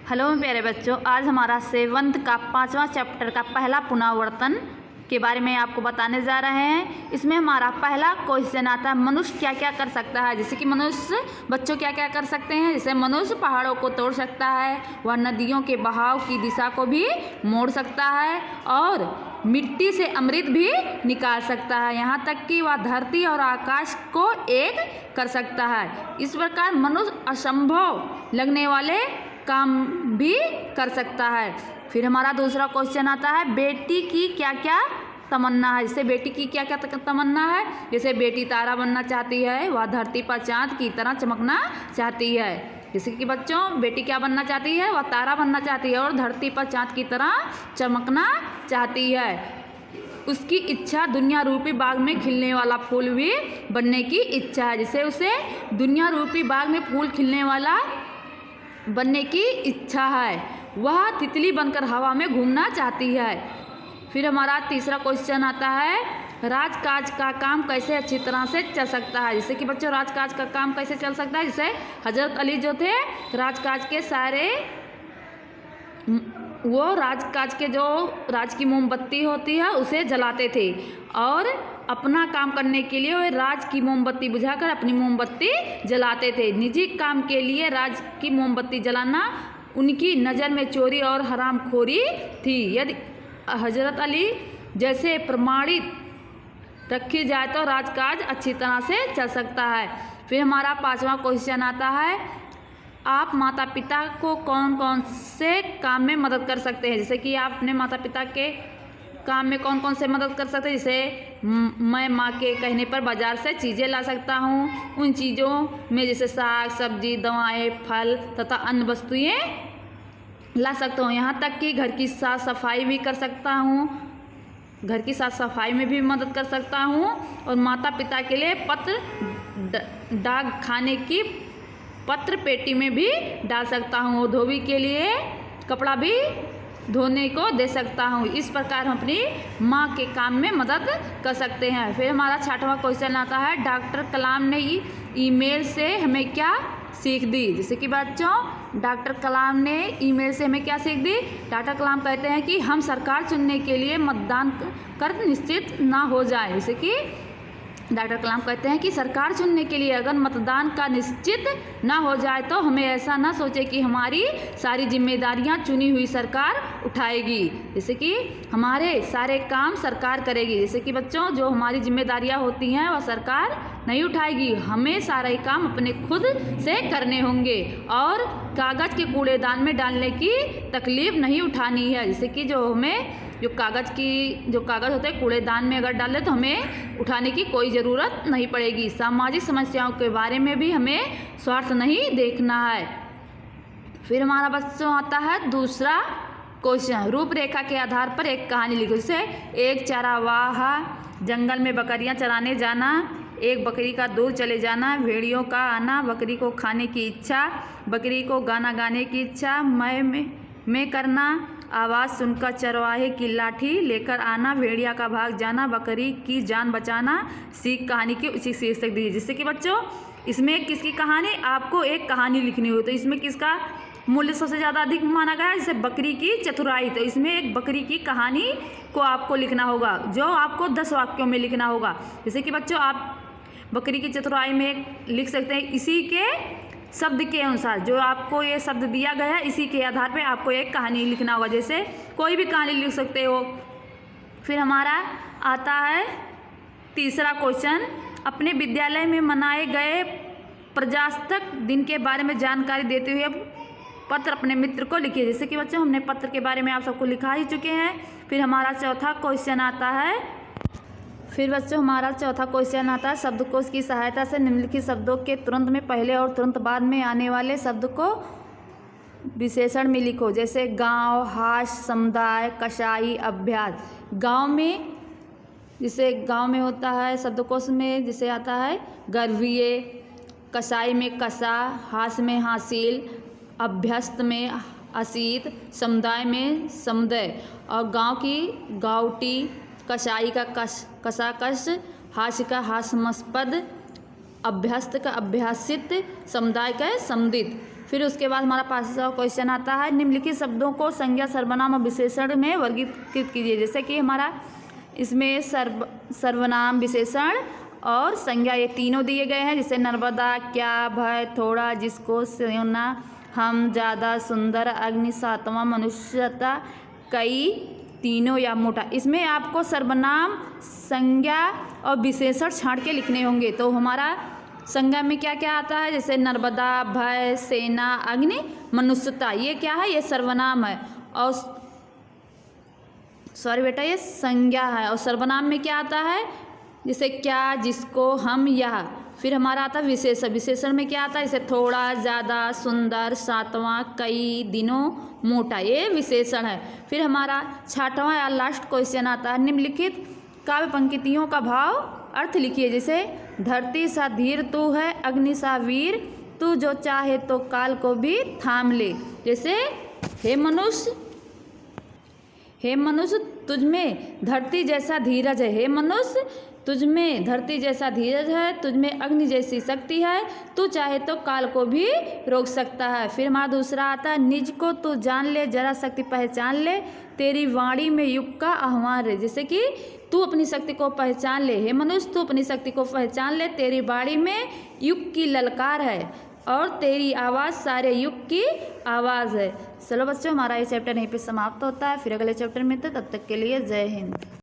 Hello प्यारे बच्चों, आज हमारा 7th का 5वां चैप्टर का पहला पुनरावर्तन के बारे में आपको बताने जा रहे हैं। इसमें हमारा पहला क्वेश्चन आता है, मनुष्य क्या क्या कर सकता है। जैसे कि मनुष्य बच्चों क्या क्या कर सकते हैं। जैसे मनुष्य पहाड़ों को तोड़ सकता है, वह नदियों के बहाव की दिशा को भी मोड़ सकता है और मिट्टी से अमृत भी निकाल सकता है। यहाँ तक कि वह धरती और आकाश को एक कर सकता है। इस प्रकार मनुष्य असंभव लगने वाले काम भी कर सकता है। फिर हमारा दूसरा क्वेश्चन आता है, बेटी की क्या क्या तमन्ना है। जैसे बेटी की क्या क्या तमन्ना है। जैसे बेटी तारा बनना चाहती है, वह धरती पर चाँद की तरह चमकना चाहती है। जैसे कि बच्चों, बेटी क्या बनना चाहती है, वह तारा बनना चाहती है और धरती पर चाँद की तरह चमकना चाहती है। उसकी इच्छा दुनिया रूपी बाग में खिलने वाला फूल भी बनने की इच्छा है। जैसे उसे दुनिया रूपी बाग में फूल खिलने वाला बनने की इच्छा है। वह तितली बनकर हवा में घूमना चाहती है। फिर हमारा तीसरा क्वेश्चन आता है, राजकाज का काम कैसे अच्छी तरह से चल सकता है। जैसे कि बच्चों, राजकाज का काम कैसे चल सकता है। जैसे हजरत अली जो थे, राजकाज के सारे वो राजकाज के जो राज की मोमबत्ती होती है उसे जलाते थे और अपना काम करने के लिए वे राज की मोमबत्ती बुझाकर अपनी मोमबत्ती जलाते थे। निजी काम के लिए राज की मोमबत्ती जलाना उनकी नज़र में चोरी और हरामखोरी थी। यदि हजरत अली जैसे प्रमाणित रखी जाए तो राजकाज अच्छी तरह से चल सकता है। फिर हमारा पांचवा क्वेश्चन आता है, आप माता पिता को कौन कौन से काम में मदद कर सकते हैं। जैसे कि आप अपने माता पिता के काम में कौन कौन से मदद कर सकते हैं। जैसे मैं माँ के कहने पर बाज़ार से चीज़ें ला सकता हूँ। उन चीज़ों में जैसे साग सब्जी, दवाएं, फल तथा अन्य वस्तुएँ ला सकता हूँ। यहाँ तक कि घर की साफ सफाई भी कर सकता हूँ। घर की साफ सफाई में भी मदद कर सकता हूँ और माता पिता के लिए पत्र डाक खाने की पत्र पेटी में भी डाल सकता हूँ। धोबी के लिए कपड़ा भी धोने को दे सकता हूँ। इस प्रकार हम अपनी माँ के काम में मदद कर सकते हैं। फिर हमारा छठवां क्वेश्चन आता है, डॉक्टर कलाम ने ईमेल से हमें क्या सीख दी। जैसे कि बच्चों, डॉक्टर कलाम ने ईमेल से हमें क्या सीख दी। डॉक्टर कलाम कहते हैं कि हम सरकार चुनने के लिए मतदान कर निश्चित ना हो जाए। जैसे कि डॉक्टर कलाम कहते हैं कि सरकार चुनने के लिए अगर मतदान का निश्चित ना हो जाए तो हमें ऐसा ना सोचे कि हमारी सारी जिम्मेदारियां चुनी हुई सरकार उठाएगी। जैसे कि हमारे सारे काम सरकार करेगी। जैसे कि बच्चों, जो हमारी जिम्मेदारियां होती हैं वह सरकार नहीं उठाएगी। हमें सारे काम अपने खुद से करने होंगे और कागज़ के कूड़ेदान में डालने की तकलीफ नहीं उठानी है। जैसे कि जो कागज़ होते हैं कूड़ेदान में अगर डाले तो हमें उठाने की कोई ज़रूरत नहीं पड़ेगी। सामाजिक समस्याओं के बारे में भी हमें स्वार्थ नहीं देखना है। फिर हमारा बच्चों आता है दूसरा क्वेश्चन, रूपरेखा के आधार पर एक कहानी लिखो। जैसे एक चरवाहा जंगल में बकरियां चराने जाना, एक बकरी का दूर चले जाना, भेड़ियों का आना, बकरी को खाने की इच्छा, बकरी को गाना गाने की इच्छा, मैं करना, आवाज़ सुनकर चरवाहे की लाठी लेकर आना, भेड़िया का भाग जाना, बकरी की जान बचाना। सीख कहानी की उसी शीर्षक दी। जिससे कि बच्चों, इसमें किसकी कहानी, आपको एक कहानी लिखनी हो तो इसमें किसका मूल्य सबसे ज़्यादा अधिक माना गया है। जैसे बकरी की चतुराई, तो इसमें एक बकरी की कहानी को आपको लिखना होगा जो आपको 10 वाक्यों में लिखना होगा। जैसे कि बच्चों, आप बकरी की चतुराई में लिख सकते हैं इसी के शब्द के अनुसार, जो आपको ये शब्द दिया गया है इसी के आधार पे आपको एक कहानी लिखना होगा। जैसे कोई भी कहानी लिख सकते हो। फिर हमारा आता है तीसरा क्वेश्चन, अपने विद्यालय में मनाए गए प्रजासत्ताक दिन के बारे में जानकारी देते हुए पत्र अपने मित्र को लिखिए। जैसे कि बच्चों, हमने पत्र के बारे में आप सबको लिखा ही चुके हैं। फिर हमारा चौथा क्वेश्चन आता है, शब्दकोश की सहायता से निम्नलिखित शब्दों के तुरंत में पहले और तुरंत बाद में आने वाले शब्द को विशेषण में लिखो। जैसे गांव, हास्य, समुदाय, कसाई, अभ्यास। गांव में, जैसे गांव में होता है शब्दकोश में जैसे आता है गर्वीय, कसाई में कसा, हास्य में हासिल, अभ्यस्त में असीत, समुदाय में समुदाय और गांव की गावटी, कसाई का कसाकश, हास्य का हास्यास्पद, अभ्यस्त का अभ्यासित, समुदाय का समुदित। फिर उसके बाद हमारा 5वां क्वेश्चन आता है, निम्नलिखित शब्दों को संज्ञा, सर्वनाम और विशेषण में वर्गीकृत कीजिए। जैसे कि हमारा इसमें सर्वनाम, विशेषण और संज्ञा ये तीनों दिए गए हैं। जैसे नर्मदा, क्या, भय, थोड़ा, जिसको, सोना, हम, ज़्यादा, सुंदर, अग्नि, सातवां, मनुष्यता, कई, तीनों या मोटा। इसमें आपको सर्वनाम, संज्ञा और विशेषण छांट के लिखने होंगे। तो हमारा संज्ञा में क्या क्या आता है, जैसे नर्मदा, भय, सेना, अग्नि, मनुष्यता, ये क्या है, ये सर्वनाम है। और सॉरी बेटा, ये संज्ञा है। और सर्वनाम में क्या आता है, जैसे क्या, जिसको, हम, यह। फिर हमारा आता है विशेषण। विशेषण में क्या आता है, जैसे थोड़ा, ज़्यादा, सुंदर, सातवां, कई, दिनों, मोटा, ये विशेषण है। फिर हमारा 6वां या लास्ट क्वेश्चन आता है, निम्नलिखित काव्य पंक्तियों का भाव अर्थ लिखिए। जैसे धरती सा धीर तू है, अग्नि सा वीर, तू जो चाहे तो काल को भी थाम ले। जैसे हे मनुष्य तुझ में धरती जैसा धीरज है। हे मनुष्य तुझ में धरती जैसा धीरज है, तुझ में अग्नि जैसी शक्ति है, तू चाहे तो काल को भी रोक सकता है। फिर हमारा दूसरा आता है, निज को तू जान ले, जरा शक्ति पहचान ले, तेरी वाणी में युग का आह्वान है। जैसे कि तू अपनी शक्ति को पहचान ले, हे मनुष्य तू अपनी शक्ति को पहचान ले, तेरी वाणी में युग की ललकार है और तेरी आवाज़ सारे युग की आवाज़ है। चलो बच्चों, हमारा ये चैप्टर यहीं पे समाप्त होता है। फिर अगले चैप्टर में, तो तब तक के लिए जय हिंद।